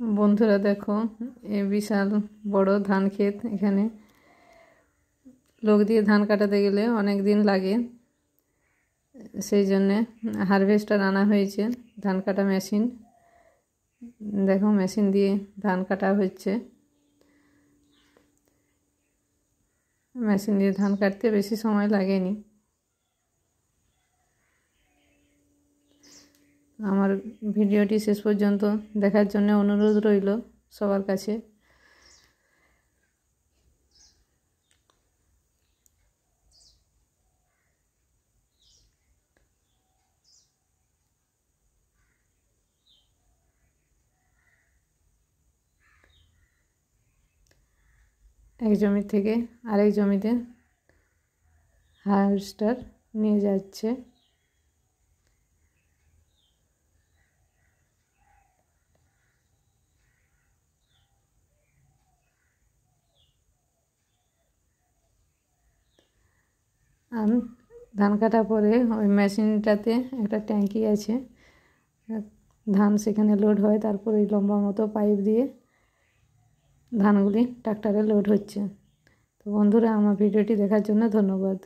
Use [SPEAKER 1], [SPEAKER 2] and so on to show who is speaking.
[SPEAKER 1] বন্ধুরা দেখো, এই বিশাল বড় ধান ক্ষেত। এখানে লোক দিয়ে ধান কাটাতে গেলে অনেক দিন লাগে, সেই জন্যে হারভেস্টার আনা হয়েছে, ধান কাটা মেশিন। দেখো, মেশিন দিয়ে ধান কাটা হচ্ছে। মেশিন দিয়ে ধান কাটতে বেশি সময় লাগেনি। আমার ভিডিওটি শেষ পর্যন্ত দেখার জন্য অনুরোধ রইল সবার কাছে। এক জমি থেকে আরেক জমিতে হারভেস্টার নিয়ে যাচ্ছে। আর ধান কাটার পরে ওই মেশিনটাতে একটা ট্যাঙ্কি আছে, ধান সেখানে লোড হয়। তারপর ওই লম্বা মতো পাইপ দিয়ে ধানগুলি ট্রাক্টরে লোড হচ্ছে। তো বন্ধুরা, আমার ভিডিওটি দেখার জন্য ধন্যবাদ।